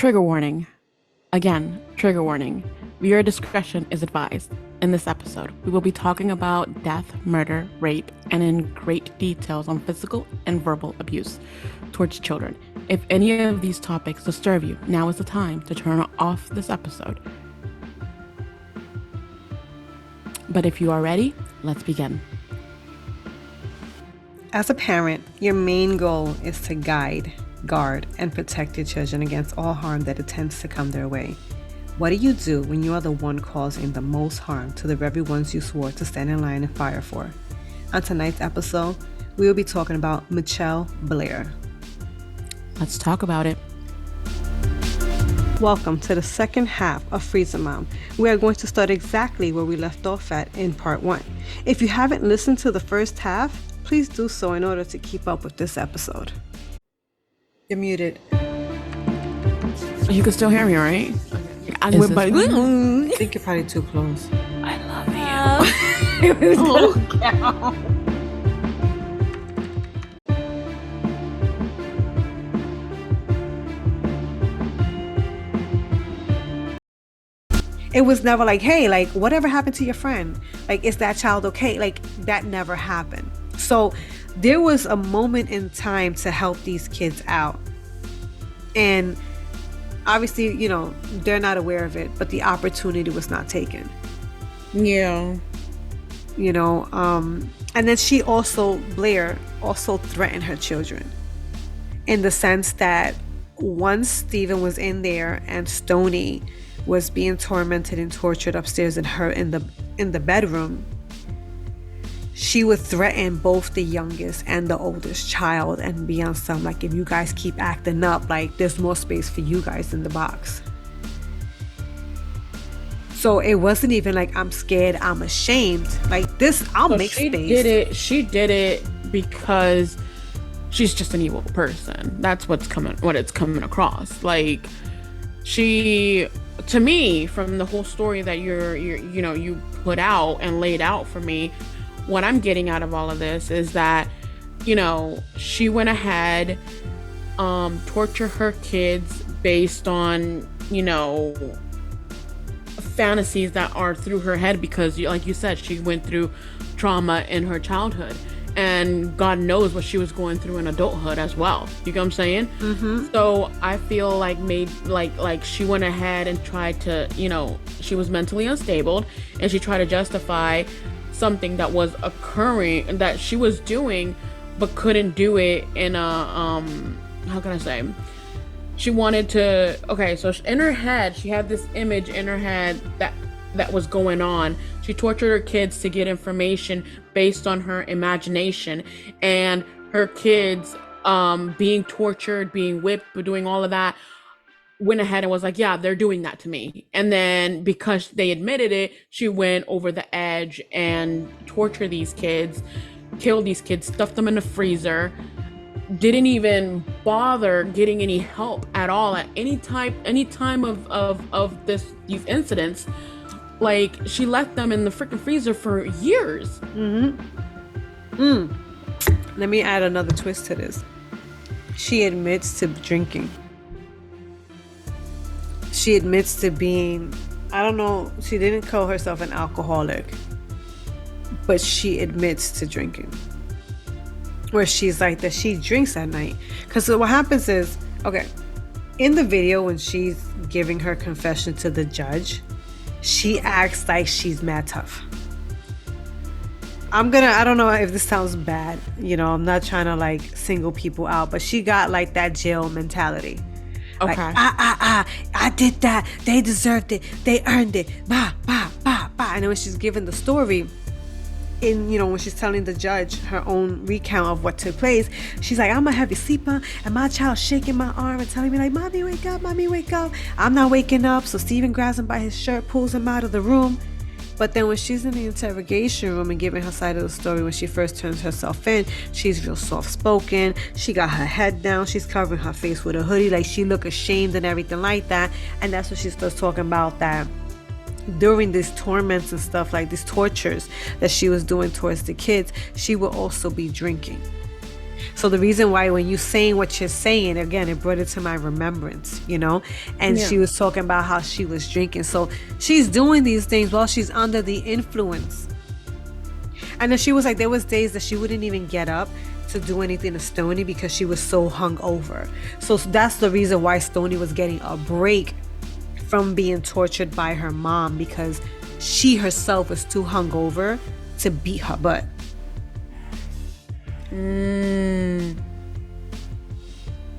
Trigger warning. Again, trigger warning. Viewer discretion is advised. In this episode, we will be talking about death, murder, rape, and in great details on physical and verbal abuse towards children. If any of these topics disturb you, now is the time to turn off this episode. But if you are ready, let's begin. As a parent, your main goal is to guide, guard, and protect your children against all harm that attempts to come their way. What do you do when you are the one causing the most harm to the very ones you swore to stand in line and fire for? On tonight's episode, we will be talking about Mitchelle Blair. Let's talk about it. Welcome to the second half of Freezer Mom. We are going to start exactly where we left off at in part 1. If you haven't listened to the first half, please do so in order to keep up with this episode. You're muted. You can still hear me, right? I think you're probably too close. I love you. It was never like, hey, like, whatever happened to your friend? Like, is that child okay? Like, that never happened. So there was a moment in time to help these kids out. And obviously, you know, they're not aware of it, but the opportunity was not taken. Yeah. You know, and then Blair also threatened her children in the sense that once Stephen was in there and Stoney was being tormented and tortured upstairs in the bedroom, she would threaten both the youngest and the oldest child and be on some, like, if you guys keep acting up, like, there's more space for you guys in the box. So it wasn't even like, I'm scared, I'm ashamed. Like, this, I'll make space. She did it because she's just an evil person. That's what it's coming across. Like, she, to me, from the whole story that you put out and laid out for me, what I'm getting out of all of this is that, you know, she went ahead, torture her kids based on, you know, fantasies that are through her head because, like you said, she went through trauma in her childhood. And God knows what she was going through in adulthood as well. You get what I'm saying? Mm-hmm. So I feel like she went ahead and tried to, you know, she was mentally unstable and she tried to justify something that was occurring, that she was doing, but couldn't do it in a, how can I say? She wanted to, okay, so in her head, she had this image in her head that was going on. She tortured her kids to get information based on her imagination, and her kids being tortured, being whipped, doing all of that, went ahead and was like, yeah, they're doing that to me. And then because they admitted it, she went over the edge and tortured these kids, killed these kids, stuffed them in the freezer, didn't even bother getting any help at all at any time of these incidents. Like, she left them in the freaking freezer for years. Let me add another twist to this. She admits to drinking. She admits to being, I don't know, she didn't call herself an alcoholic, but she admits to drinking. Where she's like that she drinks at night. Because what happens is, okay, in the video when she's giving her confession to the judge, she acts like she's mad tough. I don't know if this sounds bad, you know, I'm not trying to like single people out, but she got like that jail mentality. Okay. Like, I did that. They deserved it. They earned it. Bah, bah, bah, bah. And then when she's giving the story, when she's telling the judge her own recount of what took place, she's like, I'm a heavy sleeper, and my child shaking my arm and telling me like, mommy, wake up, mommy, wake up. I'm not waking up. So Stephen grabs him by his shirt, pulls him out of the room. But then when she's in the interrogation room and giving her side of the story, when she first turns herself in, she's real soft-spoken. She got her head down. She's covering her face with a hoodie. Like, she look ashamed and everything like that. And that's when she starts talking about that during these torments and stuff, like these tortures that she was doing towards the kids, she will also be drinking. So the reason why when you saying what you're saying, again, it brought it to my remembrance, you know. And Yeah. she was talking about how she was drinking. So she's doing these things while she's under the influence. And then she was like, there was days that she wouldn't even get up to do anything to Stoney because she was so hungover. So that's the reason why Stoney was getting a break from being tortured by her mom, because she herself was too hungover to beat her butt.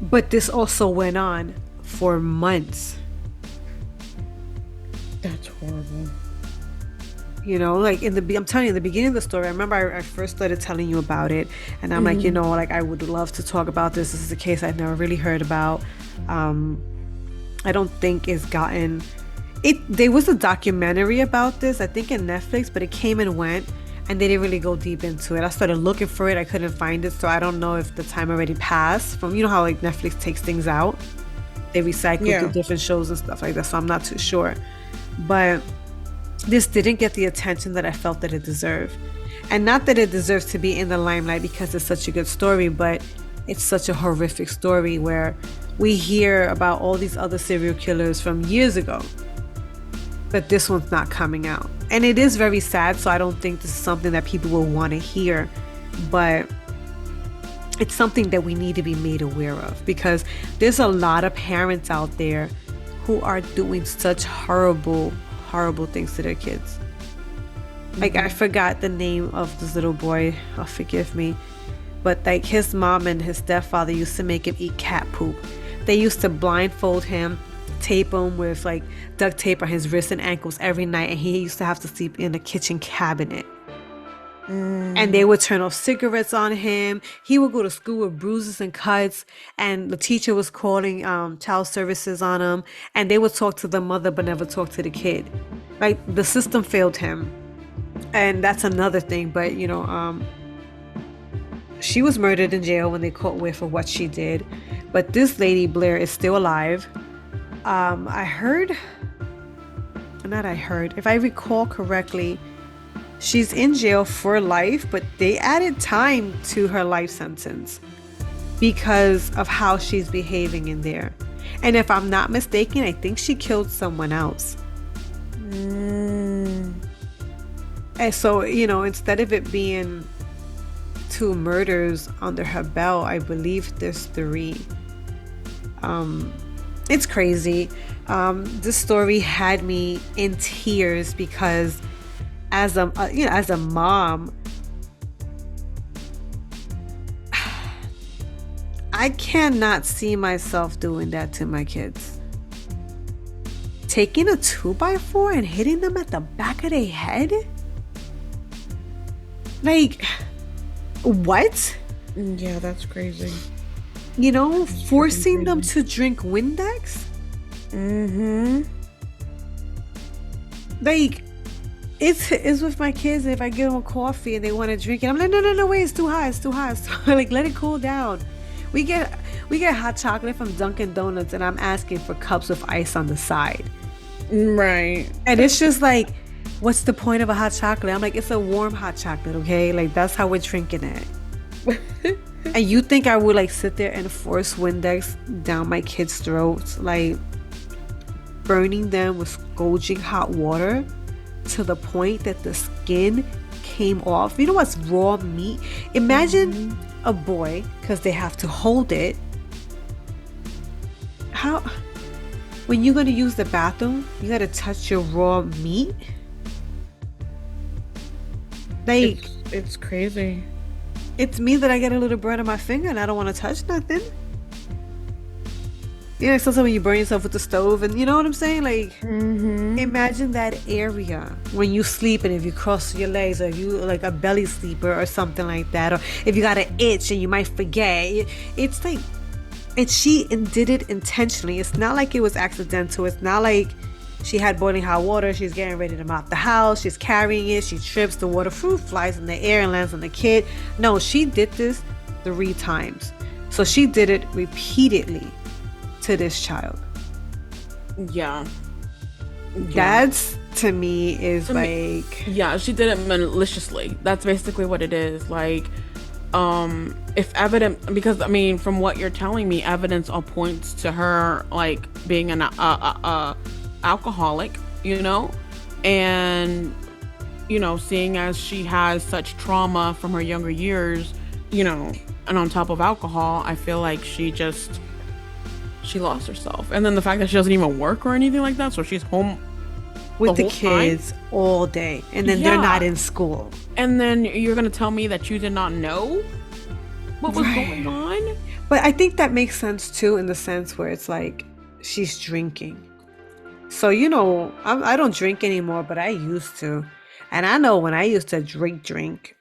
But this also went on for months. That's horrible. You know, like I'm telling you, in the beginning of the story, I remember I first started telling you about it, and I'm like, you know, like I would love to talk about this. This is a case I've never really heard about. I don't think it's gotten it. There was a documentary about this, I think, in Netflix, but it came and went, and they didn't really go deep into it. I started looking for it, I couldn't find it, so I don't know if the time already passed. From, you know how like Netflix takes things out, they recycle the different shows and stuff like that. So I'm not too sure, but this didn't get the attention that I felt that it deserved. And not that it deserves to be in the limelight because it's such a good story, but it's such a horrific story where we hear about all these other serial killers from years ago, but this one's not coming out. And it is very sad, so I don't think this is something that people will want to hear, but it's something that we need to be made aware of, because there's a lot of parents out there who are doing such horrible things to their kids. Like, I forgot the name of this little boy, oh, forgive me, but like his mom and his stepfather used to make him eat cat poop. They used to blindfold him, tape him with like duct tape on his wrists and ankles every night, and he used to have to sleep in a kitchen cabinet. And they would turn off cigarettes on him. He would go to school with bruises and cuts, and the teacher was calling child services on him, and they would talk to the mother but never talk to the kid. Like, the system failed him. And that's another thing. But you know, she was murdered in jail when they caught her for what she did, but this lady Blair is still alive. If I recall correctly, she's in jail for life, but they added time to her life sentence because of how she's behaving in there. And if I'm not mistaken, I think she killed someone else. And so, you know, instead of it being 2 murders under her belt, I believe there's 3. It's crazy. This story had me in tears because as a mom, I cannot see myself doing that to my kids. Taking a 2x4 and hitting them at the back of their head? Like, what? Yeah, that's crazy. You know, forcing them to drink Windex? Like, it's with my kids. If I give them a coffee and they want to drink it, I'm like, no, wait, it's too hot. Like, let it cool down. We get hot chocolate from Dunkin' Donuts, and I'm asking for cups with ice on the side. Right. And it's just like, what's the point of a hot chocolate? I'm like, it's a warm hot chocolate, okay? Like, that's how we're drinking it. And you think I would like sit there and force Windex down my kids' throats, like burning them with scorching hot water to the point that the skin came off? You know what's raw meat? Imagine a boy, because they have to hold it. How, when you're going to use the bathroom, you got to touch your raw meat? Like, it's crazy. It's me that I get a little burn on my finger and I don't want to touch nothing. You know, sometimes when you burn yourself with the stove, and you know what I'm saying? Like, imagine that area when you sleep, and if you cross your legs, or if you like a belly sleeper or something like that, or if you got an itch and you might forget. It's like, and she did it intentionally. It's not like it was accidental. It's not like she had boiling hot water, she's getting ready to mop the house, she's carrying it, she trips, the water flies in the air and lands on the kid. No, she did this 3 times. So she did it repeatedly to this child. Yeah. That's, to me, is like... Yeah, she did it maliciously. That's basically what it is. Like, if evidence, because I mean, from what you're telling me, evidence all points to her like being an alcoholic, you know, and you know, seeing as she has such trauma from her younger years, you know, and on top of alcohol, I feel like she lost herself. And then the fact that she doesn't even work or anything like that, so she's home with the whole kids time? all day, and then they're not in school. And then you're gonna tell me that you did not know what was going on? But I think that makes sense too, in the sense where it's like she's drinking. So, you know, I don't drink anymore, but I used to. And I know when I used to drink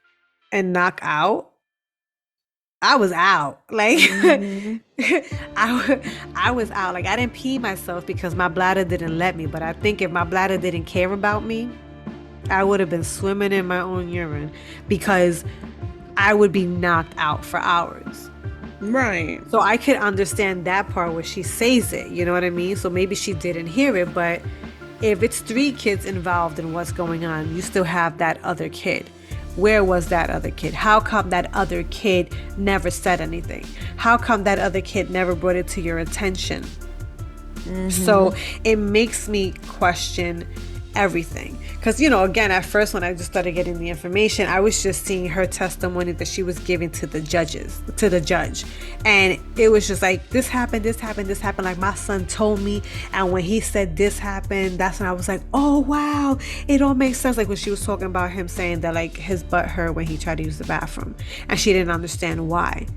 and knock out, I was out. Like, I was out. Like, I didn't pee myself because my bladder didn't let me. But I think if my bladder didn't care about me, I would have been swimming in my own urine, because I would be knocked out for hours. Right. So I could understand that part where she says it, you know what I mean? So maybe she didn't hear it, but if it's 3 kids involved in what's going on, you still have that other kid. Where was that other kid? How come that other kid never said anything? How come that other kid never brought it to your attention? So it makes me question everything, because, you know, again, at first when I just started getting the information, I was just seeing her testimony that she was giving to the judge, and it was just like, this happened, like my son told me, and when he said this happened, that's when I was like, oh wow, it all makes sense. Like when she was talking about him saying that like his butt hurt when he tried to use the bathroom, and she didn't understand why.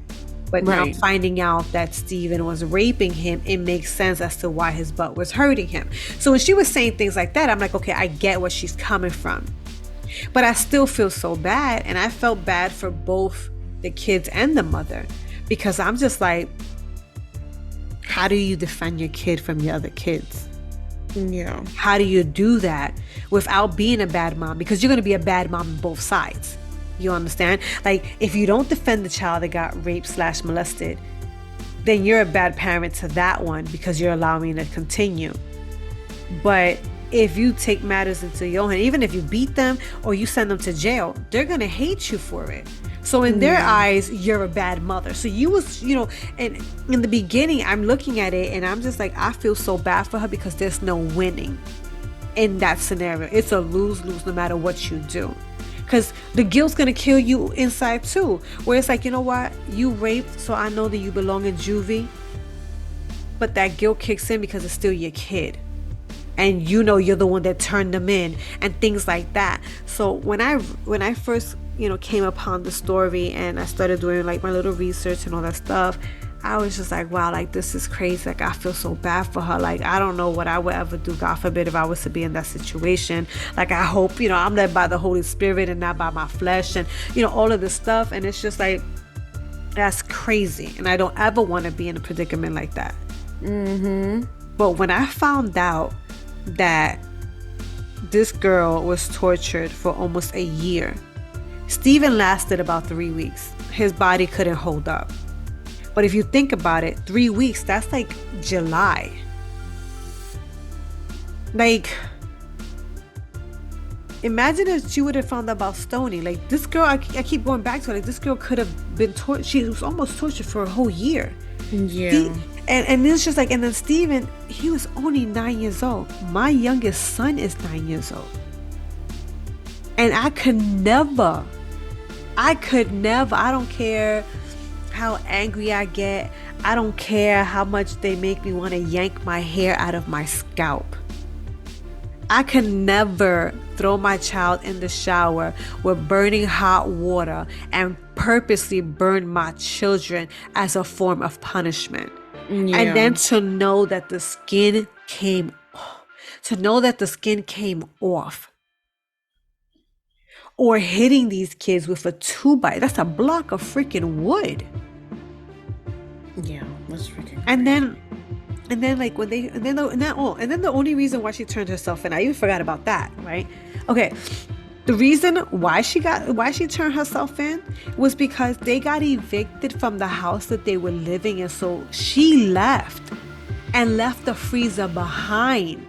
But now finding out that Steven was raping him, it makes sense as to why his butt was hurting him. So when she was saying things like that, I'm like, okay, I get where she's coming from. But I still feel so bad. And I felt bad for both the kids and the mother, because I'm just like, how do you defend your kid from the other kids? Yeah. How do you do that without being a bad mom? Because you're going to be a bad mom on both sides. You understand? Like, if you don't defend the child that got raped / molested, then you're a bad parent to that one, because you're allowing it to continue. But if you take matters into your own hand, even if you beat them or you send them to jail, they're going to hate you for it. So in their eyes, you're a bad mother. So you was, you know, and in the beginning, I'm looking at it and I'm just like, I feel so bad for her, because there's no winning in that scenario. It's a lose-lose no matter what you do. Because the guilt's going to kill you inside too. Where it's like, you know what? You raped, so I know that you belong in juvie. But that guilt kicks in because it's still your kid. And you know you're the one that turned them in and things like that. So when I first, you know, came upon the story and I started doing like my little research and all that stuff, I was just like, wow, like this is crazy. Like I feel so bad for her. Like I don't know what I would ever do, God forbid, if I was to be in that situation. Like I hope, you know, I'm led by the Holy Spirit and not by my flesh, and you know, all of this stuff. And it's just like, that's crazy. And I don't ever want to be in a predicament like that. But when I found out that this girl was tortured for almost a year, Steven lasted about 3 weeks. His body couldn't hold up. But if you think about it, 3 weeks, that's like July. Like, imagine if she would have found out about Stoney. Like, this girl, I keep going back to it. Like, this girl could have been tortured. She was almost tortured for a whole year. Yeah. And it's just like, and then Steven, he was only 9 years old. My youngest son is 9 years old. And I could never, I don't care how angry I get. I don't care how much they make me want to yank my hair out of my scalp. I could never throw my child in the shower with burning hot water and purposely burn my children as a form of punishment. Yeah. And then to know that the skin came off. Or hitting these kids with a 2x, that's a block of freaking wood. Yeah, that's freaking crazy. And then the only reason why she turned herself in, I even forgot about that, right? Okay. The reason why she turned herself in was because they got evicted from the house that they were living in. So she left the freezer behind.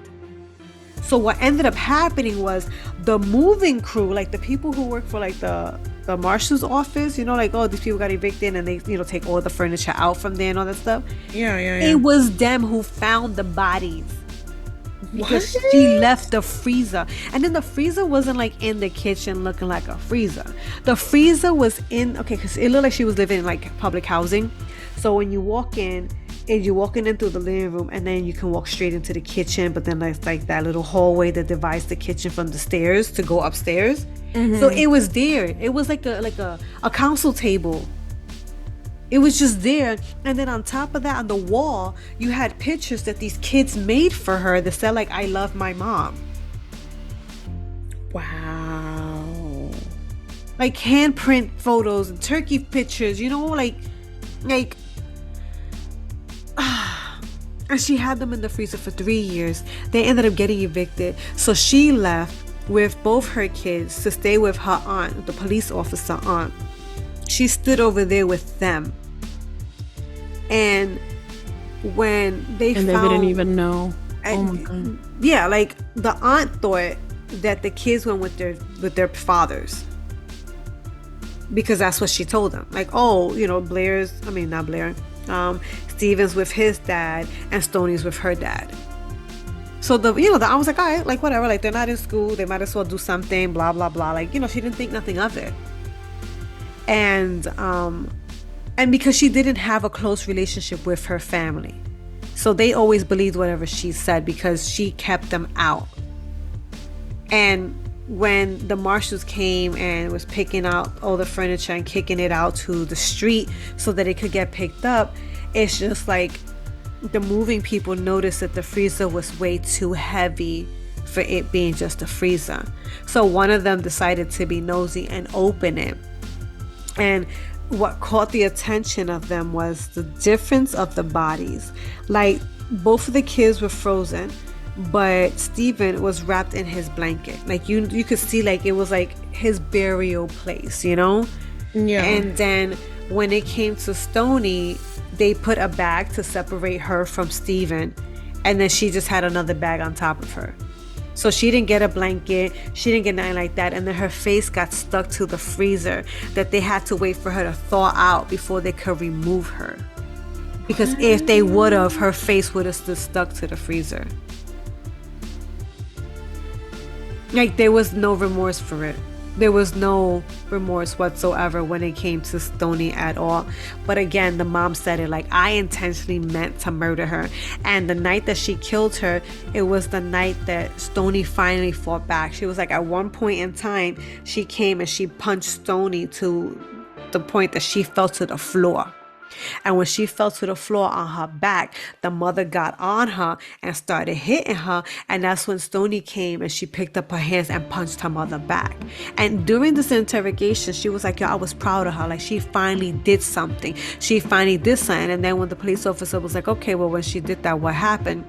So what ended up happening was the moving crew, like the people who work for like the the marshal's office, you know, like, oh, these people got evicted, and they, you know, take all the furniture out from there and all that stuff. Yeah. It was them who found the bodies. Because she left the freezer, and then the freezer wasn't like in the kitchen looking like a freezer. The freezer was in, okay, because it looked like she was living in like public housing. So when you walk in, and you're walking in through the living room, and then you can walk straight into the kitchen, but then there's like that little hallway that divides the kitchen from the stairs to go upstairs. So it was there. It was like a council table. It was just there. And then on top of that, on the wall, you had pictures that these kids made for her that said like, I love my mom. Wow. Like handprint photos and turkey pictures, you know, like and she had them in the freezer for 3 years. They ended up getting evicted. So she left with both her kids to stay with her aunt, the police officer aunt. She stood over there with them. And when they found... And they didn't even know. Oh my God. Yeah, like the aunt thought that the kids went with their fathers. Because that's what she told them. Like, oh, you know, Steven's with his dad and Stoney's with her dad. So the aunt was like, all right, like whatever, like they're not in school, they might as well do something, blah blah blah. Like, you know, she didn't think nothing of it. And because she didn't have a close relationship with her family, so they always believed whatever she said because she kept them out. And when the marshals came and was picking out all the furniture and kicking it out to the street so that it could get picked up, it's just like the moving people noticed that the freezer was way too heavy for it being just a freezer. So one of them decided to be nosy and open it. And what caught the attention of them was the difference of the bodies. Like, both of the kids were frozen, but Steven was wrapped in his blanket. Like, you could see, like, it was like his burial place, you know? Yeah. And then when it came to Stoney, they put a bag to separate her from Steven, and then she just had another bag on top of her. So she didn't get a blanket, she didn't get nothing like that, and then her face got stuck to the freezer that they had to wait for her to thaw out before they could remove her. Because if they would have, her face would have still stuck to the freezer. Like, there was no remorse for it. There was no remorse whatsoever when it came to Stoney at all. But again, the mom said it like, I intentionally meant to murder her. And the night that she killed her, it was the night that Stoney finally fought back. She was like, at one point in time, she came and she punched Stoney to the point that she fell to the floor. And when she fell to the floor on her back, the mother got on her and started hitting her. And that's when Stoney came and she picked up her hands and punched her mother back. And during this interrogation, she was like, yo, I was proud of her. Like, she finally did something. She finally did something. And then when the police officer was like, okay, well, when she did that, what happened?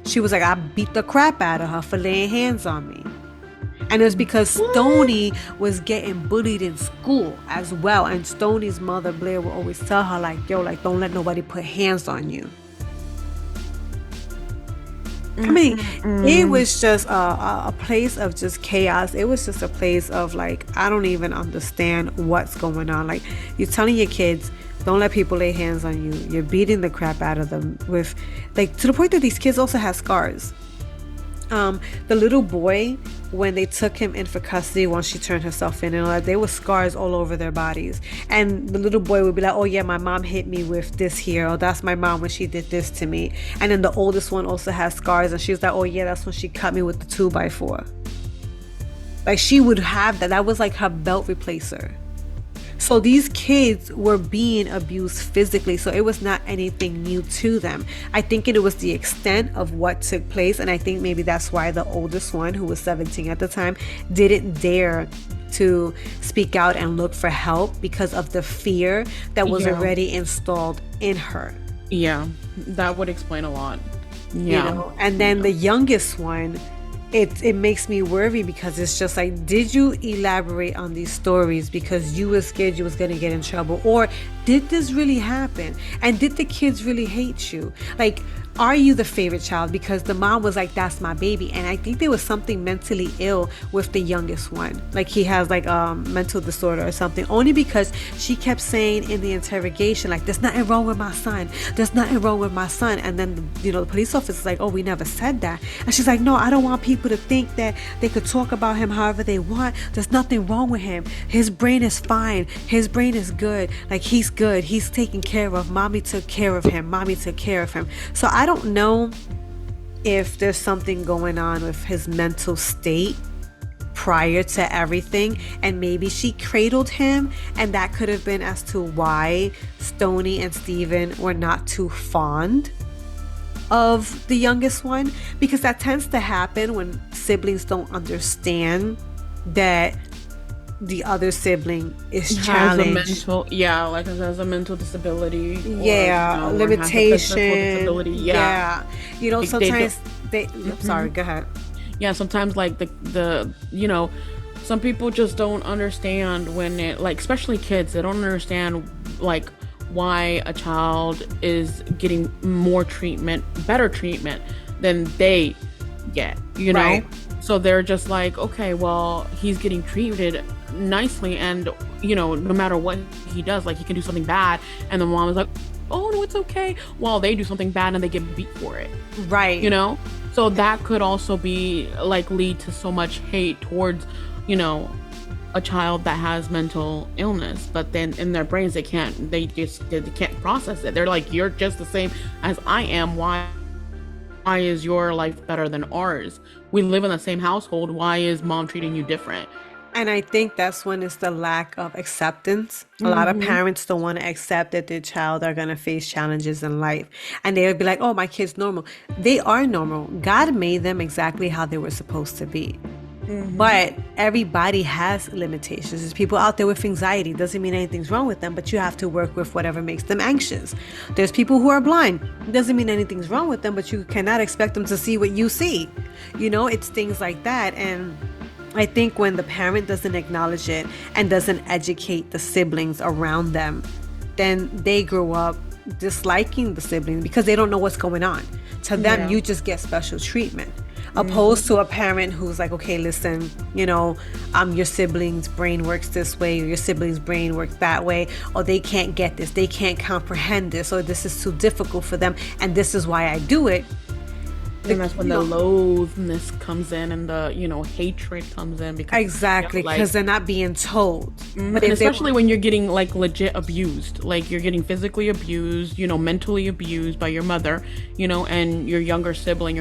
She was like, I beat the crap out of her for laying hands on me. And it was because Stoney was getting bullied in school as well. And Stoney's mother, Blair, would always tell her, like, yo, like, don't let nobody put hands on you. I mean, it was just a place of just chaos. It was just a place of, like, I don't even understand what's going on. Like, you're telling your kids, don't let people lay hands on you. You're beating the crap out of them with, like, to the point that these kids also have scars. The little boy, when they took him in for custody, once she turned herself in and all that, there were scars all over their bodies. And the little boy would be like, oh yeah, my mom hit me with this here, or that's my mom when she did this to me. And then the oldest one also has scars, and she was like, oh yeah, that's when she cut me with the 2x4. Like, she would have that. That was like her belt replacer. So these kids were being abused physically, so it was not anything new to them. I think it was the extent of what took place, and I think maybe that's why the oldest one, who was 17 at the time, didn't dare to speak out and look for help because of the fear that was already installed in her. Yeah, that would explain a lot. Yeah. You know? And then the youngest one, it makes me worry because it's just like, did you elaborate on these stories because you were scared you was going to get in trouble? Or did this really happen? And did the kids really hate you? Like, are you the favorite child? Because the mom was like, that's my baby. And I think there was something mentally ill with the youngest one. Like, he has like mental disorder or something, only because she kept saying in the interrogation, like, there's nothing wrong with my son. There's nothing wrong with my son. And then, you know, the police officer's like, oh, we never said that. And she's like, no, I don't want people to think that they could talk about him however they want. There's nothing wrong with him. His brain is fine. His brain is good. Like, he's good. He's taken care of. Mommy took care of him. Mommy took care of him. So I don't know if there's something going on with his mental state prior to everything, and maybe she cradled him, and that could have been as to why Stoney and Steven were not too fond of the youngest one, because that tends to happen when siblings don't understand that the other sibling is challenged. Like has a mental disability. Yeah, limitation. Disability. Yeah. You know, Like, sometimes they sorry, go ahead. Yeah, sometimes like the you know, some people just don't understand when it, like, especially kids, they don't understand like why a child is getting more treatment, better treatment than they get, you know? Right. So they're just like, okay, well, he's getting treated nicely, and, you know, no matter what he does, like, he can do something bad, and the mom is like, oh, no, it's okay, while they do something bad and they get beat for it. Right. You know? So that could also be, like, lead to so much hate towards, you know, a child that has mental illness, but then in their brains they can't process it. They're like, you're just the same as I am. Why is your life better than ours? We live in the same household. Why is mom treating you different? And I think that's when it's the lack of acceptance. A lot of parents don't want to accept that their child are going to face challenges in life. And they would be like, oh, my kid's normal. They are normal. God made them exactly how they were supposed to be. But everybody has limitations. There's people out there with anxiety. Doesn't mean anything's wrong with them, but you have to work with whatever makes them anxious. There's people who are blind. Doesn't mean anything's wrong with them, but you cannot expect them to see what you see. You know, it's things like that. And I think when the parent doesn't acknowledge it and doesn't educate the siblings around them, then they grow up disliking the siblings because they don't know what's going on. To them, you just get special treatment. Opposed to a parent who's like, okay, listen, you know, your sibling's brain works this way, or your sibling's brain works that way, or they can't get this, they can't comprehend this, or this is too difficult for them, and this is why I do it. And that's when the loathness comes in, and the, you know, hatred comes in, because exactly, because they're not being told. But especially when you're getting like legit abused, like you're getting physically abused, you know, mentally abused by your mother, you know, and your youngest sibling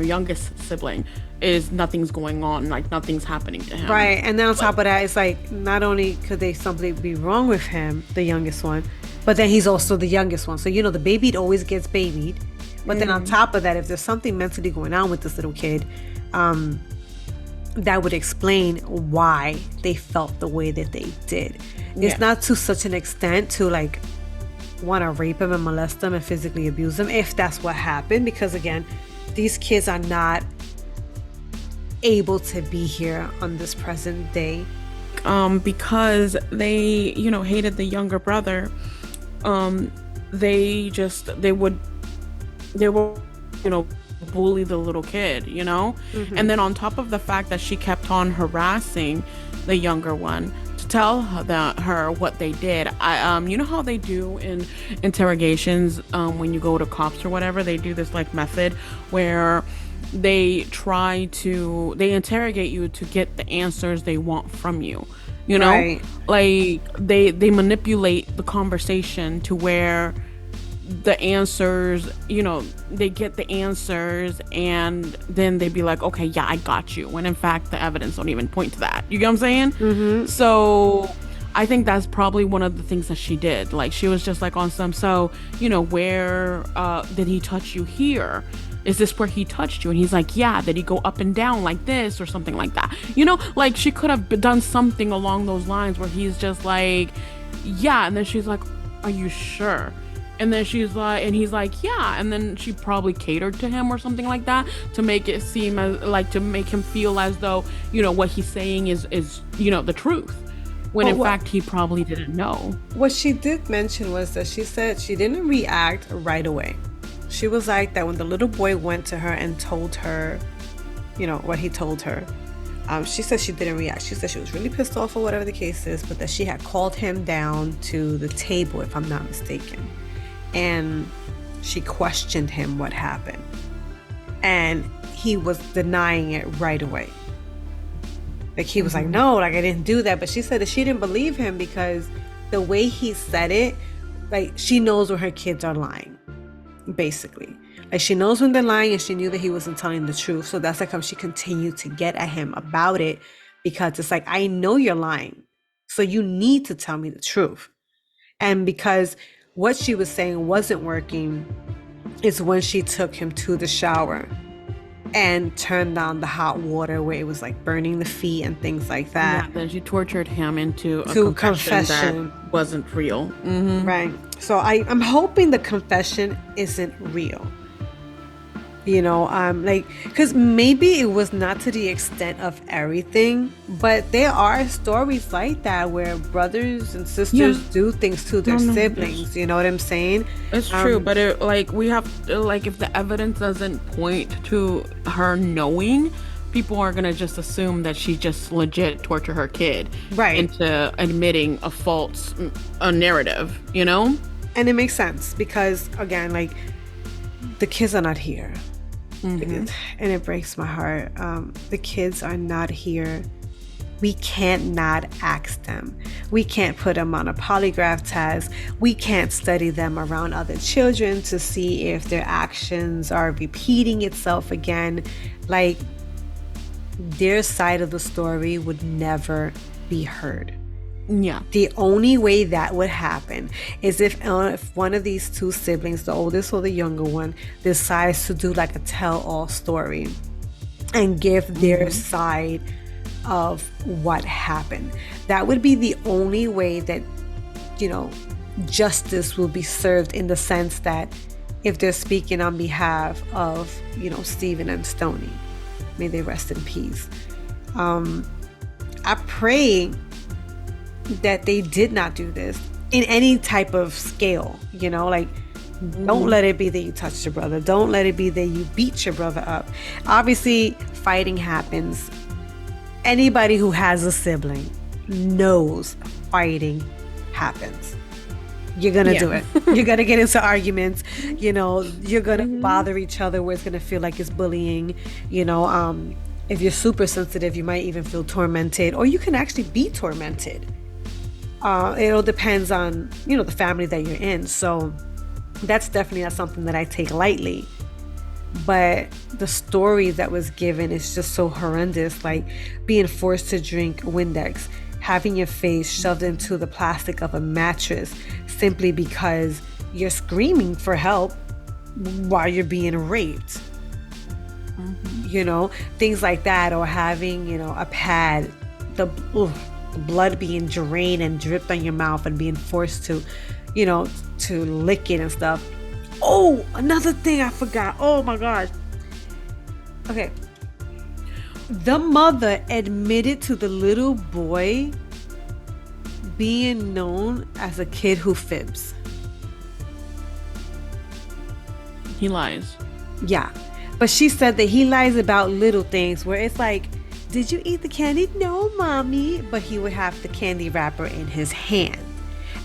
is, nothing's going on, like nothing's happening to him. Right. And then on top of that, it's like, not only could they something be wrong with him, the youngest one, but then he's also the youngest one. So, you know, the baby always gets babied. But then on top of that, if there's something mentally going on with this little kid, that would explain why they felt the way that they did. It's not to such an extent to like want to rape him and molest them and physically abuse them, if that's what happened. Because again, these kids are not able to be here on this present day. Because they, you know, hated the younger brother. They will, you know, bully the little kid, you know? And then on top of the fact that she kept on harassing the younger one to tell her what they did. You know how they do in interrogations, when you go to cops or whatever, they do this like method where they interrogate you to get the answers they want from you, you know? Right. Like they manipulate the conversation to where the answers, you know, they get the answers, and then they'd be like, okay, yeah, I got you, when in fact the evidence don't even point to that. You get what I'm saying? So I think that's probably one of the things that she did. Like, she was just like on some, so, you know, where did he touch you here? Is this where he touched you? And he's like, yeah. Did he go up and down like this or something like that? You know, like she could have done something along those lines where he's just like, yeah. And then she's like, are you sure? And then she's like, and he's like, yeah. And then she probably catered to him or something like that to make it seem as like, to make him feel as though, you know, what he's saying is, you know, the truth. when But in fact he probably didn't know. what she did mention was that she said she didn't react right away. She was like that when the little boy went to her and told her, what he told her. She said she didn't react. She said she was really pissed off or whatever the case is, but that she had called him down to the table, if I'm not mistaken. And she questioned him what happened. And he was denying it right away. Like he was like, no, like I didn't do that. But she said that she didn't believe him because the way he said it, like she knows when her kids are lying, basically. Like she knows when they're lying, and she knew that he wasn't telling the truth. So that's like how she continued to get at him about it, because it's like, I know you're lying, so you need to tell me the truth. And because what she was saying wasn't working is when she took him to the shower and turned on the hot water where it was like burning the feet and things like that. Yeah, then she tortured him into a confession that wasn't real. Mm-hmm. Right. So I'm hoping the confession isn't real. Like, because maybe it was not to the extent of everything, but there are stories like that where brothers and sisters do things to their siblings. You know what I'm saying? It's true, but we have if the evidence doesn't point to her knowing, people are gonna just assume that she just legit tortured her kid into admitting a false narrative. And it makes sense because, again, like the kids are not here. Mm-hmm. And it breaks my heart. The kids are not here. We can't not ask them. We can't put them on a polygraph test. We can't study them around other children to see if their actions are repeating itself again. Like, their side of the story would never be heard. Yeah. The only way that would happen is if one of these two siblings, the oldest or the younger one, decides to do like a tell-all story and give their side of what happened. That would be the only way that, justice will be served, in the sense that if they're speaking on behalf of, Stephen and Stoney, may they rest in peace. I pray that they did not do this in any type of scale, don't let it be that you touched your brother. Don't let it be that you beat your brother up. Obviously, fighting happens. Anybody who has a sibling knows fighting happens. You're gonna do it. You're gonna get into arguments. You're gonna bother each other where it's gonna feel like it's bullying. If you're super sensitive, you might even feel tormented, or you can actually be tormented. It all depends on, the family that you're in. So that's definitely not something that I take lightly. But the story that was given is just so horrendous, like being forced to drink Windex, having your face shoved into the plastic of a mattress simply because you're screaming for help while you're being raped. Things like that, or having, a pad, the blood being drained and dripped on your mouth and being forced to, to lick it and stuff. Oh, another thing I forgot. Oh my God. Okay. The mother admitted to the little boy being known as a kid who fibs. He lies. Yeah. But she said that he lies about little things where it's like, did you eat the candy? No, mommy. But he would have the candy wrapper in his hand.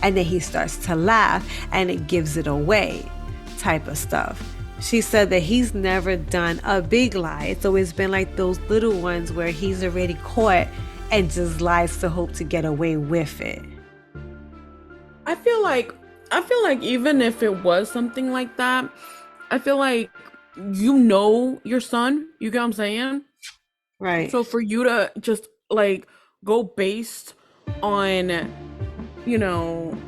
And then he starts to laugh and it gives it away, type of stuff. She said that he's never done a big lie. It's always been like those little ones where he's already caught and just lies to hope to get away with it. I feel like even if it was something like that, I feel like your son, you get what I'm saying? Right. So for you to just go based on,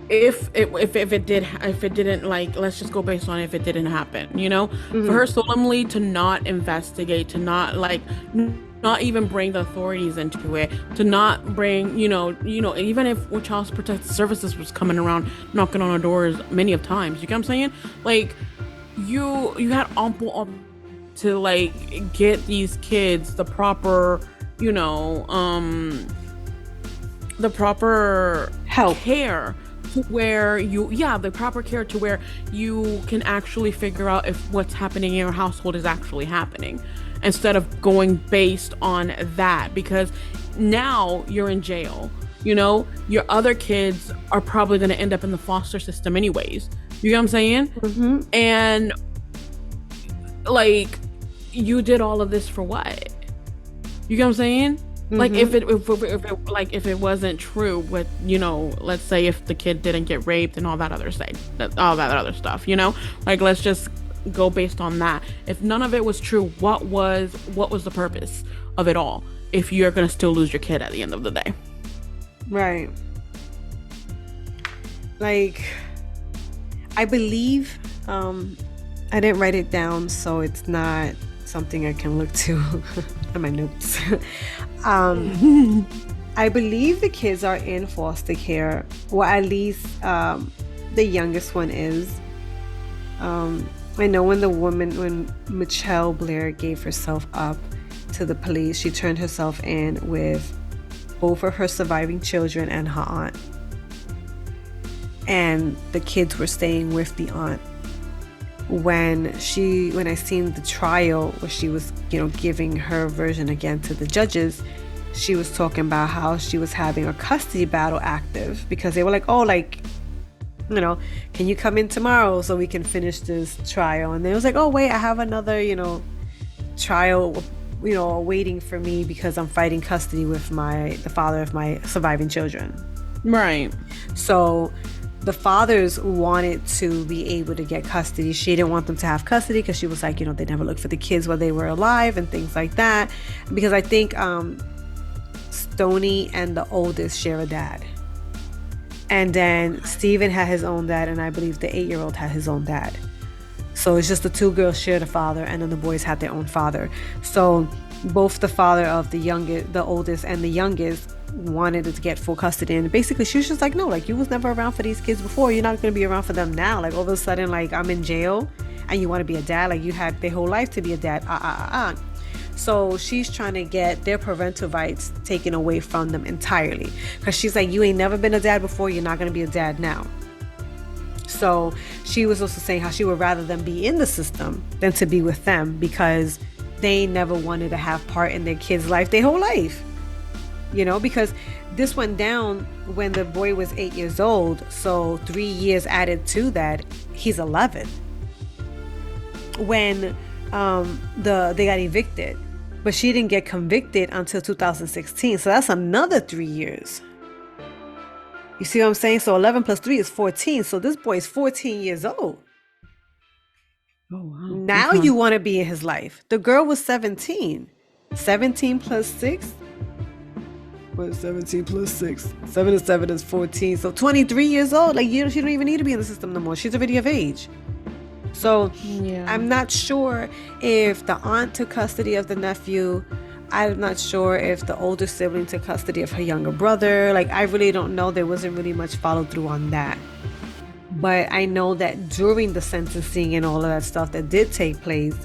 if it didn't, let's just go based on if it didn't happen, for her solemnly to not investigate, to not not even bring the authorities into it, to not bring, even if Child Protective Services was coming around knocking on our doors many of times, you get what I'm saying? You had ample to get these kids the proper the proper Help. care to where the proper care to where you can actually figure out if what's happening in your household is actually happening, instead of going based on that, because now you're in jail. Your other kids are probably going to end up in the foster system anyways. You get what I'm saying? Mm-hmm. And like, you did all of this for what? You get what I'm saying? Mm-hmm. Like, if it wasn't true with, let's say if the kid didn't get raped and all that other stuff, like, let's just go based on that. If none of it was true, what was the purpose of it all if you're gonna still lose your kid at the end of the day? Right. Like, I believe, I didn't write it down, so it's not something I can look to in my notes. I believe the kids are in foster care. Well, at least the youngest one is. I know when Mitchelle Blair gave herself up to the police, she turned herself in with both of her surviving children and her aunt. And the kids were staying with the aunt. When I seen the trial where she was, giving her version again to the judges, she was talking about how she was having a custody battle active because they were like, oh, like, can you come in tomorrow so we can finish this trial? And they was like, oh, wait, I have another, trial, waiting for me because I'm fighting custody with the father of my surviving children. Right. So the fathers wanted to be able to get custody. She didn't want them to have custody because she was like, they never looked for the kids while they were alive and things like that. Because I think Stoney and the oldest share a dad. And then Steven had his own dad, and I believe the 8-year-old had his own dad. So it's just the two girls shared a father, and then the boys had their own father. So both the father of the oldest and the youngest wanted to get full custody. And basically she was just like, no, like, you was never around for these kids before. You're not going to be around for them now. Like, all of a sudden, like, I'm in jail and you want to be a dad? Like, you had their whole life to be a dad. So she's trying to get their parental rights taken away from them entirely, because she's like, you ain't never been a dad before, you're not going to be a dad now. So she was also saying how she would rather them be in the system than to be with them, because they never wanted to have part in their kids' life their whole life. Because this went down when the boy was 8 years old. So 3 years added to that, he's 11. When they got evicted, but she didn't get convicted until 2016. So that's another 3 years. You see what I'm saying? So 11 plus 3 is 14. So this boy is 14 years old. Oh, wow. Now you want to be in his life. The girl was 17. 17 plus 6? What is 17 plus 6? 7 and 7 is 14. So 23 years old. Like, she don't even need to be in the system no more. She's already of age. So yeah. I'm not sure if the aunt took custody of the nephew. I'm not sure if the older sibling took custody of her younger brother. Like, I really don't know. There wasn't really much follow through on that. But I know that during the sentencing and all of that stuff that did take place,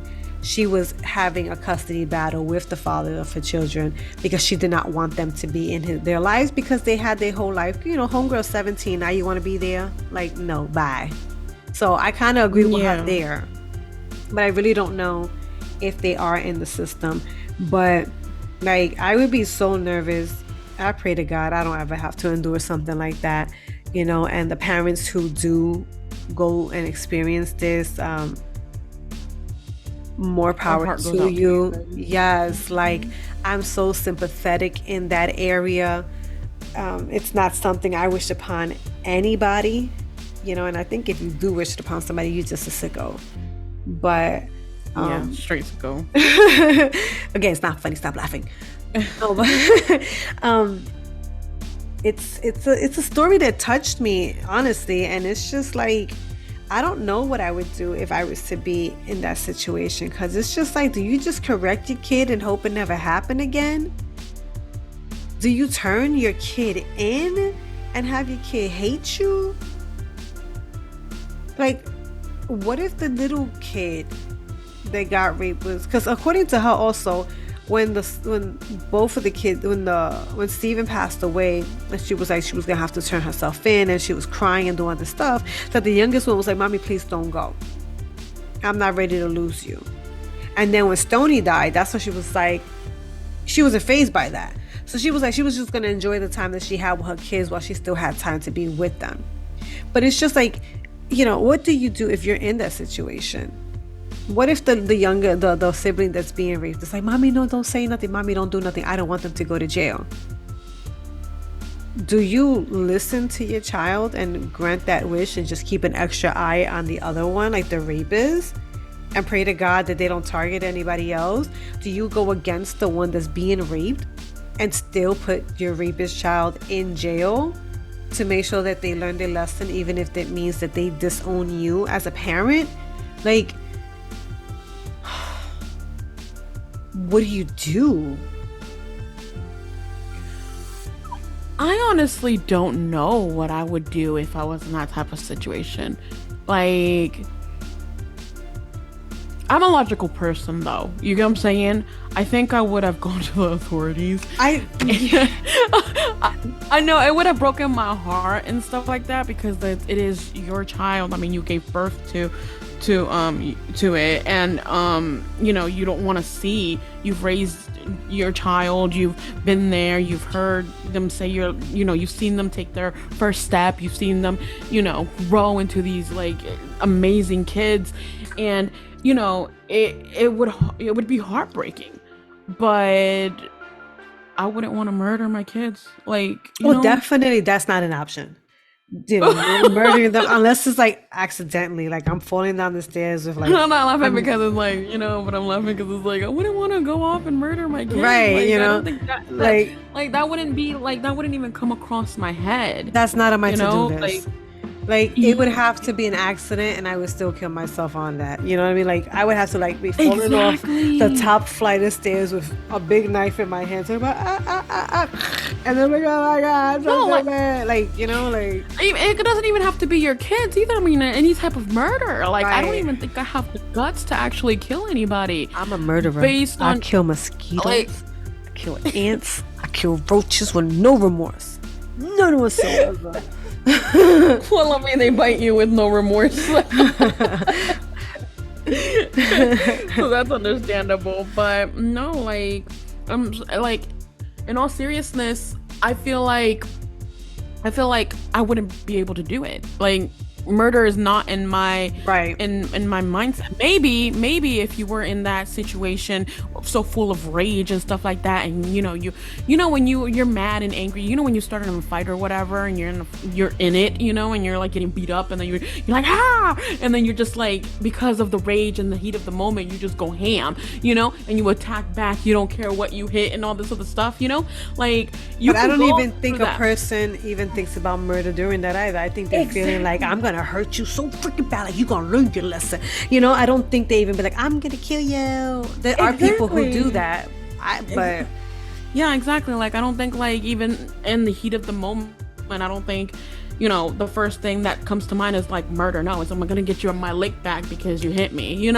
she was having a custody battle with the father of her children, because she did not want them to be in their lives, because they had their whole life. Homegirl 17, now you want to be there? Like, no, bye. So I kind of agree with her there. But I really don't know if they are in the system. But, like, I would be so nervous. I pray to God I don't ever have to endure something like that. And the parents who do go and experience this, more power to you. Yes, like, I'm so sympathetic in that area. It's not something I wish upon anybody, and I think if you do wish it upon somebody, you're just a sicko. But straight sicko. Again, it's not funny, stop laughing. No, but it's a story that touched me, honestly, and it's just like, I don't know what I would do if I was to be in that situation, because it's just like, do you just correct your kid and hope it never happened again? Do you turn your kid in and have your kid hate you? Like, what if the little kid that got raped was, because according to her also, when both of the kids, when Steven passed away, and she was like, she was gonna have to turn herself in, and she was crying and doing other stuff, that the youngest one was like, "Mommy, please don't go. I'm not ready to lose you." And then when Stoney died, that's when she was like, she wasn't fazed by that. So she was like, she was just gonna enjoy the time that she had with her kids while she still had time to be with them. But it's just like, what do you do if you're in that situation? What if the younger, the sibling that's being raped is like, "Mommy, no, don't say nothing. Mommy, don't do nothing. I don't want them to go to jail." Do you listen to your child and grant that wish and just keep an extra eye on the other one, like the rapist, and pray to God that they don't target anybody else? Do you go against the one that's being raped and still put your rapist child in jail to make sure that they learn their lesson, even if that means that they disown you as a parent? Like, what do you do? I honestly don't know what I would do if I was in that type of situation. Like, I'm a logical person, though. You get what I'm saying? I think I would have gone to the authorities. I know it would have broken my heart and stuff like that, because it is your child. I mean, you gave birth to it, and you don't want to see. You've raised your child, you've been there, you've heard them say you've seen them take their first step, you've seen them grow into these like amazing kids, and it would be heartbreaking, but I wouldn't want to murder my kids. Like, definitely that's not an option. Murdering them, unless it's like accidentally, like I'm falling down the stairs with like. I'm not laughing because it's like but I'm laughing because it's like I wouldn't want to go off and murder my kids. Right, like, I don't think that wouldn't be like, that wouldn't even come across my head. That's not on my to-do list. Like it would have to be an accident, and I would still kill myself on that. You know what I mean? Like I would have to like be falling off the top flight of stairs with a big knife in my hand, so about and then like, oh my God, it doesn't even have to be your kids either. I mean, any type of murder. Like right. I don't even think I have the guts to actually kill anybody. I'm a murderer. I kill mosquitoes, I kill ants, I kill roaches with no remorse, none whatsoever. Well, I mean, they bite you with no remorse. So that's understandable. But no, like, in all seriousness, I feel like I wouldn't be able to do it. Like, murder is not in my in my mindset. Maybe if you were in that situation so full of rage and stuff like that, and when you're mad and angry, when you started a fight or whatever, and you're in it, and you're like getting beat up, and then you're like and then you're just like, because of the rage and the heat of the moment, you just go ham, and you attack back. You don't care what you hit and all this other stuff, like you. But I don't even think a person even thinks about murder during that either. I think they're feeling like, I'm gonna hurt you so freaking bad, like you gonna learn your lesson. I don't think they even be like, I'm gonna kill you. There are people who do that. But yeah, exactly. Like I don't think, like, even in the heat of the moment, I don't think the first thing that comes to mind is like murder. No, it's, I'm gonna get you on my lick back because you hit me, and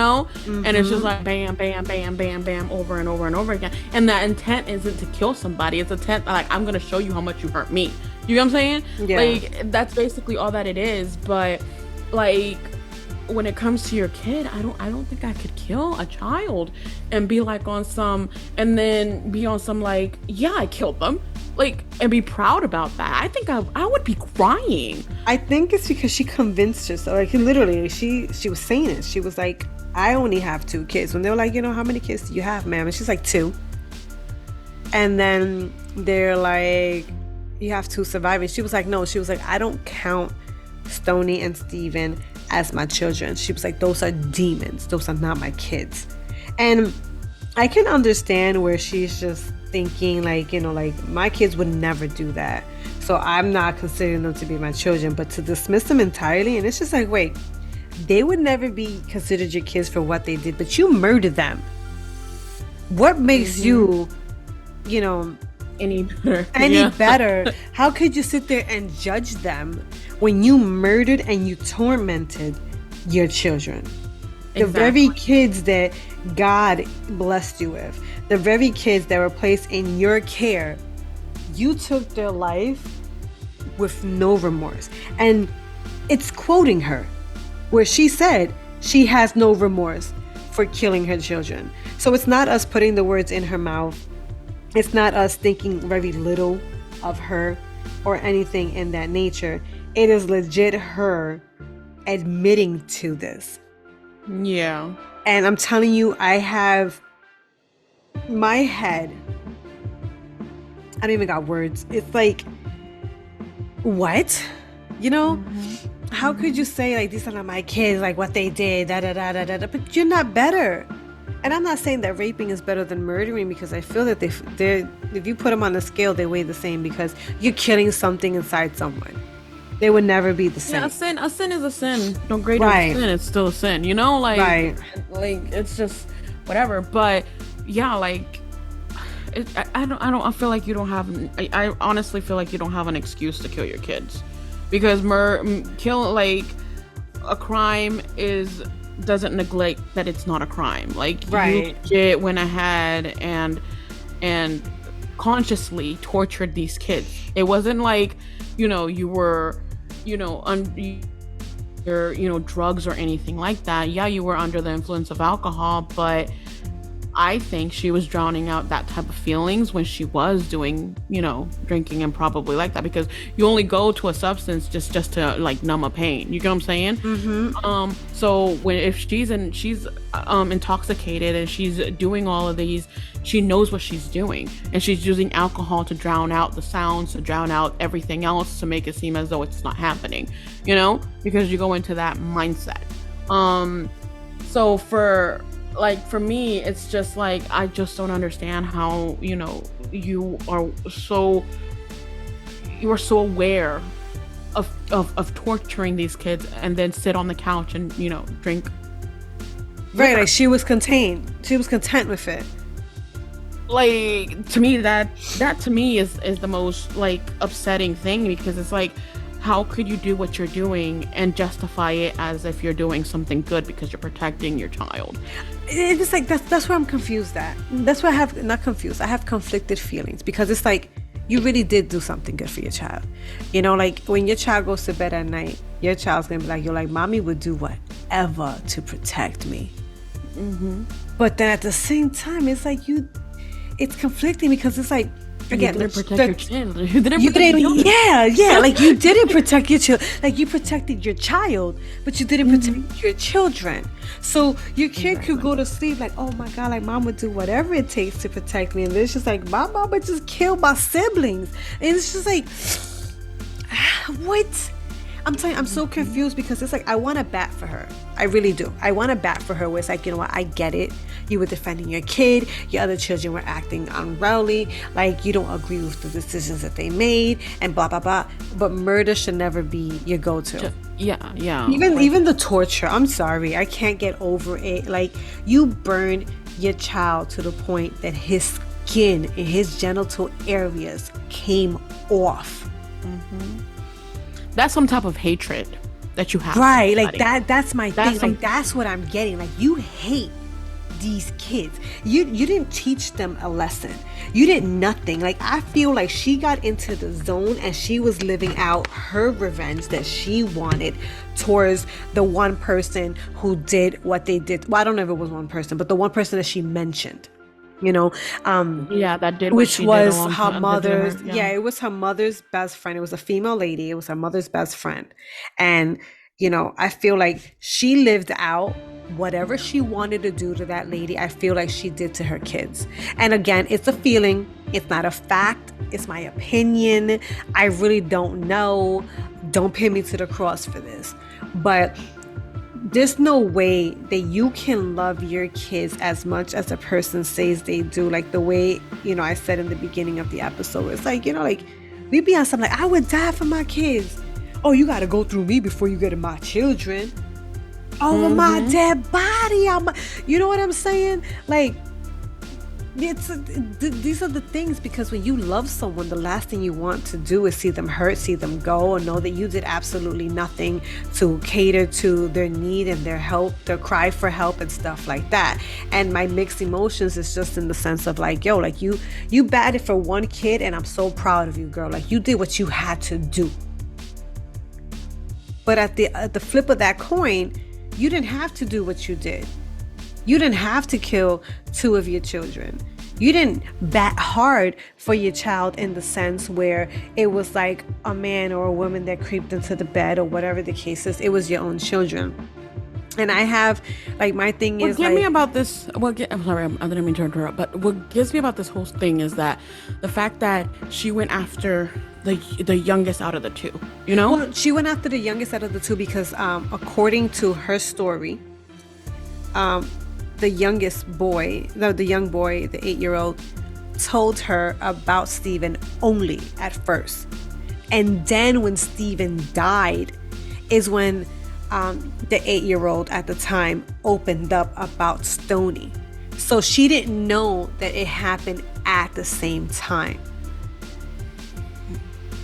it's just like bam, bam, bam, bam, bam, over and over and over again. And that intent isn't to kill somebody. It's intent like, I'm gonna show you how much you hurt me. You know what I'm saying? Yeah. Like that's basically all that it is. But like when it comes to your kid, I don't think I could kill a child and be like on some, and then be on some like, yeah, I killed them, like, and be proud about that. I think I would be crying. I think it's because she convinced herself. Like literally, she was saying it. She was like, I only have 2 kids. When they were like, how many kids do you have, ma'am? And she's like, 2. And then they're like, you have 2 surviving. She was like, no. She was like, I don't count Stoney and Steven as my children. She was like, those are demons. Those are not my kids. And I can understand where she's just thinking like, like my kids would never do that, so I'm not considering them to be my children. But to dismiss them entirely, and it's just like, wait, they would never be considered your kids for what they did, but you murdered them. What makes you any better? How could you sit there and judge them when you murdered and you tormented your children? The very Exactly. kids that God blessed you with, the very kids that were placed in your care, you took their life with no remorse. And it's quoting her, where she said she has no remorse for killing her children. So it's not us putting the words in her mouth. It's not us thinking very little of her or anything in that nature. It is legit her admitting to this. Yeah. And I'm telling you, I have my head. I don't even got words. It's like, what? You know? How could you say like these are not my kids, like what they did, da da da da da, but you're not better. And I'm not saying that raping is better than murdering, because I feel that if you put them on a scale, they weigh the same, because you're killing something inside someone. They would never be the same. Yeah, a sin is a sin. No greater Right. sin, it's still a sin. You know, like, Right. like it's just whatever. But yeah, like, I feel like you don't have. I honestly feel like you don't have an excuse to kill your kids, because kill like a crime doesn't neglect that it's not a crime. Like, Right. you legit went ahead and consciously tortured these kids. It wasn't like, you were, under drugs or anything like that. Yeah, you were under the influence of alcohol, but I think she was drowning out that type of feelings when she was doing, drinking, and probably like that, because you only go to a substance just to like numb a pain. You get what I'm saying? Mm-hmm. So if she's intoxicated and she's doing all of these, she knows what she's doing, and she's using alcohol to drown out the sounds, to drown out everything else, to make it seem as though it's not happening, because you go into that mindset. So for me, it's just like, I just don't understand how, you are so aware of torturing these kids, and then sit on the couch and, drink. Right, like she was contained. She was content with it. Like, to me, that to me is the most like upsetting thing, because it's like, how could you do what you're doing and justify it as if you're doing something good because you're protecting your child? It's like that's where I'm confused at. That's why I have conflicted feelings, because it's like, you really did do something good for your child. Like when your child goes to bed at night, your child's gonna be like, you're like, mommy would do whatever to protect me. Mm-hmm. But then at the same time, it's like it's conflicting, because it's like, again, you didn't protect your child. You didn't protect your yeah, like you didn't protect your child. Like you protected your child, but you didn't protect your children. So your kid could go to sleep like, oh my God, like mom would do whatever it takes to protect me. And it's just like, my mama just killed my siblings. And it's just like, what? I'm telling you, I'm so confused, because it's like, I want to bat for her. I really do. I want to bat for her, where it's like, you know what, I get it. You were defending your kid. Your other children were acting unruly. Like, you don't agree with the decisions that they made, and blah, blah, blah. But murder should never be your go-to. Yeah. Even the torture. I'm sorry. I can't get over it. Like, you burned your child to the point that his skin and his genital areas came off. Mm-hmm. That's some type of hatred that you have. Right. Like that's my thing. some- Like, that's what I'm getting. Like, you hate these kids. You didn't teach them a lesson. You did nothing. Like, I feel like she got into the zone and she was living out her revenge that she wanted towards the one person who did what they did. Well, I don't know if it was one person, but the one person that she mentioned, that did what which she was did a long her time- mother's it was her, it was her mother's best friend. It was a female lady. It was her mother's best friend. And I feel like she lived out whatever she wanted to do to that lady. I feel like she did to her kids. And again, it's a feeling, it's not a fact, it's my opinion. I really don't know. Don't pin me to the cross for this, but there's no way that you can love your kids as much as a person says they do. Like the way, I said in the beginning of the episode, it's like, like we be on something like, I would die for my kids. Oh, you got to go through me before you get to my children. Over my dead body. You know what I'm saying? Like, These are the things, because when you love someone, the last thing you want to do is see them hurt, see them go, or know that you did absolutely nothing to cater to their need and their help, their cry for help and stuff like that. And my mixed emotions is just in the sense of like, yo, like you batted for one kid, and I'm so proud of you, girl. Like, you did what you had to do. But at the flip of that coin, you didn't have to do what you did. You didn't have to kill 2 of your children. You didn't bat hard for your child in the sense where it was like a man or a woman that creeped into the bed or whatever the case is. It was your own children. And I have, like, my thing is, me about this. I'm sorry, I didn't mean to interrupt. But what gets me about this whole thing is that the fact that she went after the youngest out of the 2. You know, well, she went after the youngest out of the 2 because, according to her story, the youngest boy, the young boy, the 8-year-old, told her about Stephen only at first. And then when Stephen died is when the 8-year-old at the time opened up about Stoney. So she didn't know that it happened at the same time.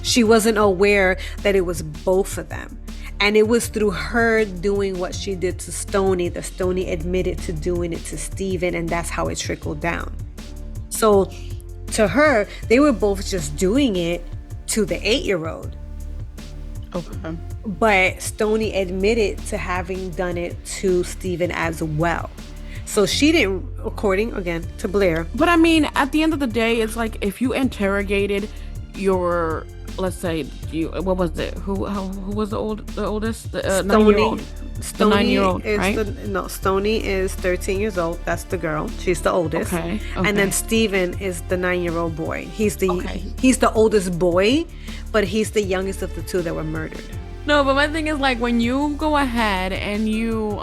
She wasn't aware that it was both of them. And it was through her doing what she did to Stoney that Stoney admitted to doing it to Stephen, and that's how it trickled down. So to her, they were both just doing it to the 8-year-old. Okay. But Stoney admitted to having done it to Stephen as well. So she didn't, according, again, to Blair. But I mean, at the end of the day, it's like if you interrogated your, let's say, what was it? Who was the oldest? The 9-year-old. The 9-year-old, right? Stoney is 13 years old. That's the girl. She's the oldest. Okay. And then Stephen is the 9-year-old boy. He's the oldest boy, but he's the youngest of the 2 that were murdered. No, but my thing is, like, when you go ahead and you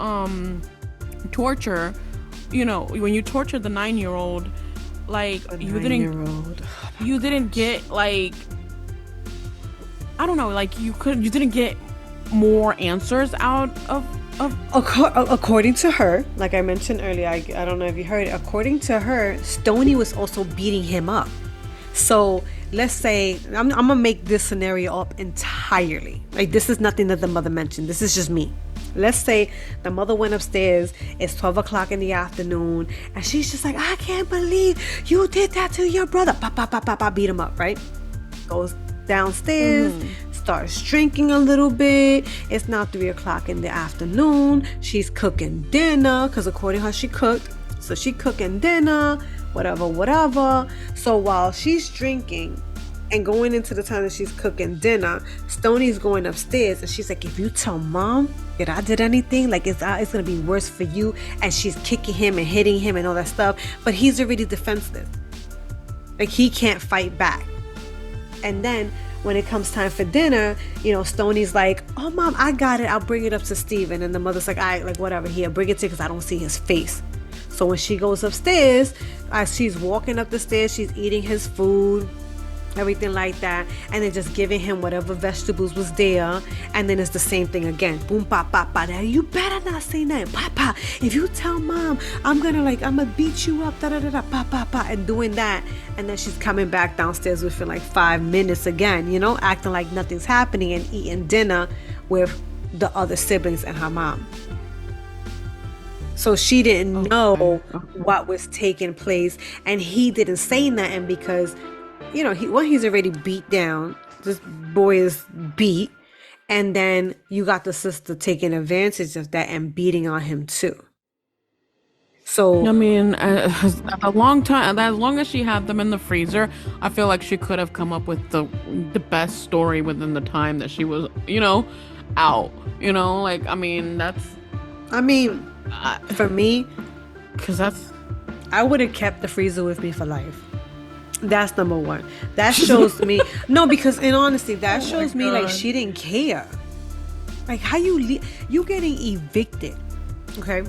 torture, when you torture the 9-year-old, like, you didn't get, like, I don't know, like, you didn't get more answers out of According to her, like I mentioned earlier, I don't know if you heard it, according to her, Stoney was also beating him up. So let's say, I'm gonna make this scenario up entirely. Like, this is nothing that the mother mentioned. This is just me. Let's say the mother went upstairs. It's 12 o'clock in the afternoon, and she's just like, I can't believe you did that to your brother. Pop, pop, pop, pop, pop, beat him up, right? Goes downstairs, starts drinking a little bit. It's now 3 o'clock in the afternoon. She's cooking dinner, because according to her, she cooked. So she cooking dinner, whatever. So while she's drinking and going into the time that she's cooking dinner, Stoney's going upstairs, and she's like, if you tell Mom that I did anything, like, it's gonna be worse for you. And she's kicking him and hitting him and all that stuff, but he's already defenseless. Like, he can't fight back. And then when it comes time for dinner, Stoney's like, oh, Mom, I got it, I'll bring it up to Stephen. And the mother's like, all right, like, whatever, here, bring it to, because I don't see his face. So when she goes upstairs, as she's walking up the stairs, she's eating his food, everything like that, and then just giving him whatever vegetables was there. And then it's the same thing again. Boom, pop, pop, pop. You better not say nothing. Pop, pop. If you tell Mom, I'm gonna beat you up. Da da da da. Pop, pop, pop. And doing that. And then she's coming back downstairs within like 5 minutes again, acting like nothing's happening and eating dinner with the other siblings and her mom. So she didn't know what was taking place, and he didn't say nothing because, he's already beat down. This boy is beat, and then you got the sister taking advantage of that and beating on him too. So I mean, as long as she had them in the freezer, I feel like she could have come up with the best story within the time that she was, out. Like, I mean, for me, because I would have kept the freezer with me for life. That's number one. That shows me no, because in honesty, that shows me like she didn't care. Like, how you getting evicted, okay?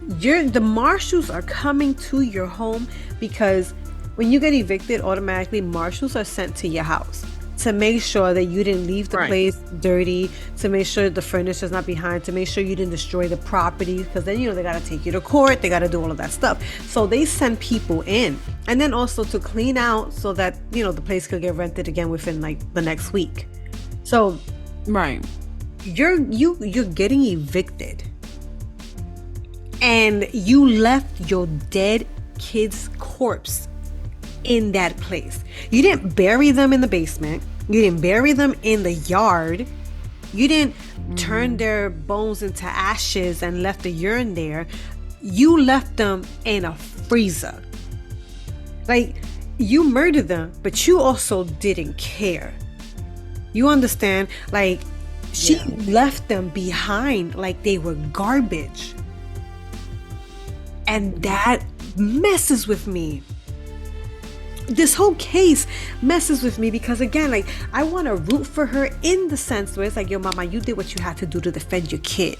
The marshals are coming to your home, because when you get evicted, automatically marshals are sent to your house. to make sure that you didn't leave the Right. place dirty, to make sure the furniture's not behind, to make sure you didn't destroy the property, because then, they got to take you to court, they got to do all of that stuff. So they send people in, and then also to clean out so that, the place could get rented again within like the next week. So Right. you're getting evicted, and you left your dead kid's corpse in that place. You didn't bury them in the basement. You didn't bury them in the yard. You didn't turn their bones into ashes and left the urine there. You left them in a freezer. Like, you murdered them, but you also didn't care. You understand? Like, she left them behind like they were garbage. And that messes with me. This whole case messes with me because, again, like, I want to root for her in the sense where it's like, yo, mama, you did what you had to do to defend your kid,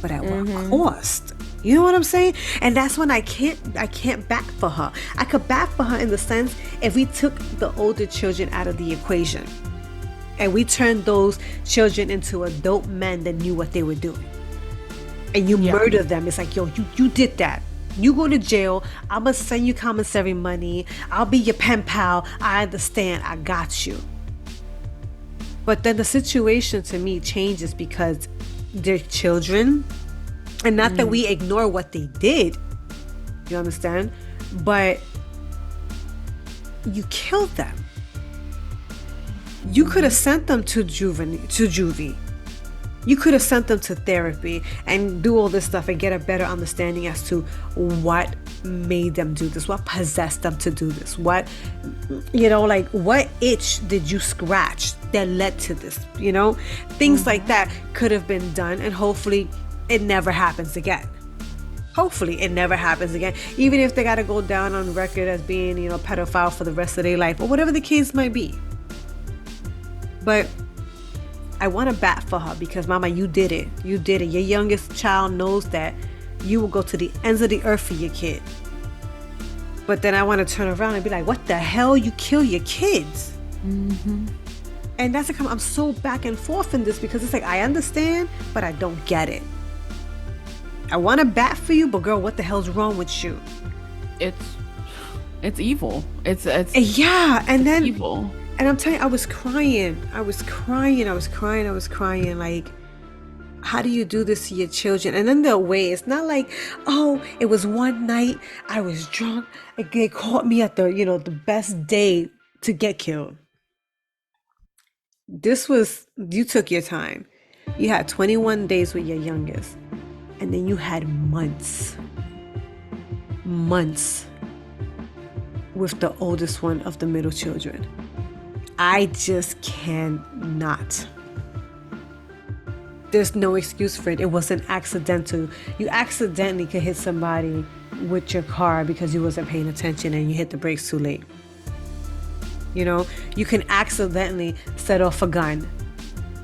but at what cost? You know what I'm saying? And that's when I can't back for her. I could back for her in the sense if we took the older children out of the equation and we turned those children into adult men that knew what they were doing, and you murder them. It's like, yo, you did that. You go to jail. I'm going to send you commissary money. I'll be your pen pal. I understand. I got you. But then the situation to me changes because they're children. And not that we ignore what they did. You understand? But you killed them. You could have sent them to juvie. You could have sent them to therapy and do all this stuff and get a better understanding as to what made them do this, what possessed them to do this, what itch did you scratch that led to this, things like that could have been done, and hopefully it never happens again. Hopefully it never happens again, even if they got to go down on record as being, pedophile for the rest of their life or whatever the case might be. But I want to bat for her because, mama, you did it. You did it. Your youngest child knows that you will go to the ends of the earth for your kid. But then I want to turn around and be like, what the hell? You kill your kids. And that's I'm so back and forth in this because it's like, I understand, but I don't get it. I want to bat for you, but girl, what the hell's wrong with you? It's evil. It's and then evil. And I'm telling you, I was crying. Like, how do you do this to your children? And then the way, it's not like, oh, it was one night, I was drunk, they caught me at the best day to get killed. This was, you took your time. You had 21 days with your youngest. And then you had months with the oldest one of the middle children. I just cannot. There's no excuse for it. It wasn't accidental. You accidentally could hit somebody with your car because you wasn't paying attention and you hit the brakes too late. You can accidentally set off a gun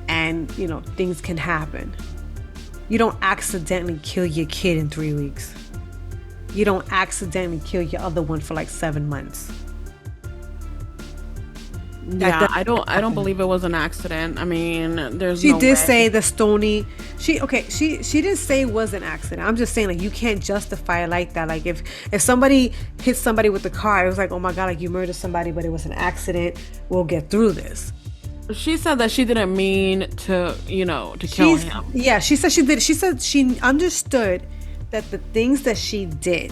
and, things can happen. You don't accidentally kill your kid in 3 weeks. You don't accidentally kill your other one for like 7 months. Yeah, I don't believe it was an accident. I mean, there's she no did way. say the Stony. She didn't say it was an accident. I'm just saying, like, you can't justify it like that. Like, if somebody hit somebody with the car, it was like, oh my god, like, you murdered somebody, but it was an accident. We'll get through this. She said that she didn't mean to kill him. Yeah, she said she did. She said she understood that the things that she did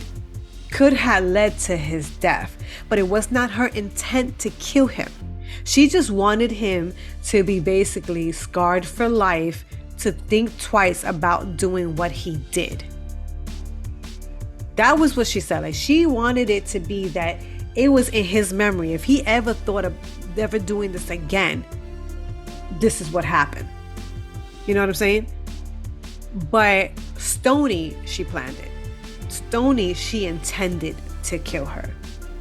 could have led to his death, but it was not her intent to kill him. She just wanted him to be basically scarred for life, to think twice about doing what he did. That was what she said. Like, she wanted it to be that it was in his memory. If he ever thought of ever doing this again, this is what happened. You know what I'm saying? But Stony, she planned it. Stony, she intended to kill her.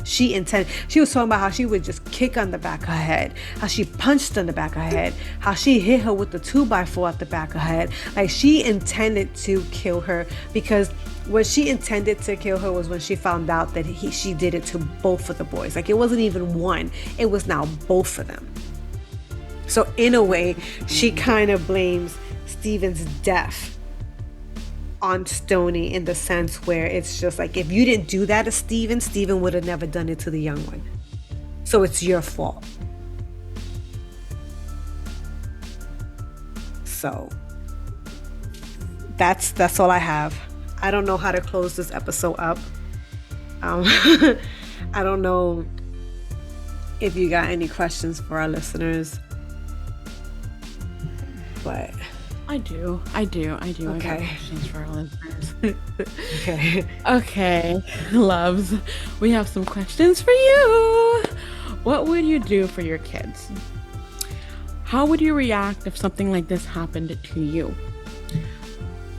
She was talking about how she would just kick on the back of her head, how she punched on the back of her head, how she hit her with the 2x4 at the back of her head. Like, she intended to kill her, because when she intended to kill her was when she found out that she did it to both of the boys. Like, it wasn't even one, it was now both of them. So in a way, she kind of blames Steven's death on Stoney, in the sense where it's just like, if you didn't do that to Steven would have never done it to the young one. So it's your fault. So that's all I have. I don't know how to close this episode up. I don't know if you got any questions for our listeners, but I do. Okay. I got questions for our listeners. Okay, loves. We have some questions for you. What would you do for your kids? How would you react if something like this happened to you?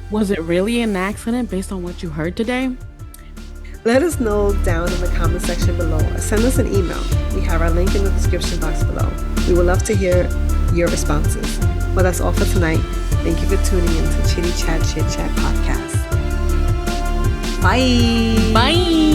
Was it really an accident based on what you heard today? Let us know down in the comment section below, or send us an email. We have our link in the description box below. We would love to hear your responses. Well, that's all for tonight. Thank you for tuning in to Chitty Chat Chit Chat Podcast. Bye. Bye.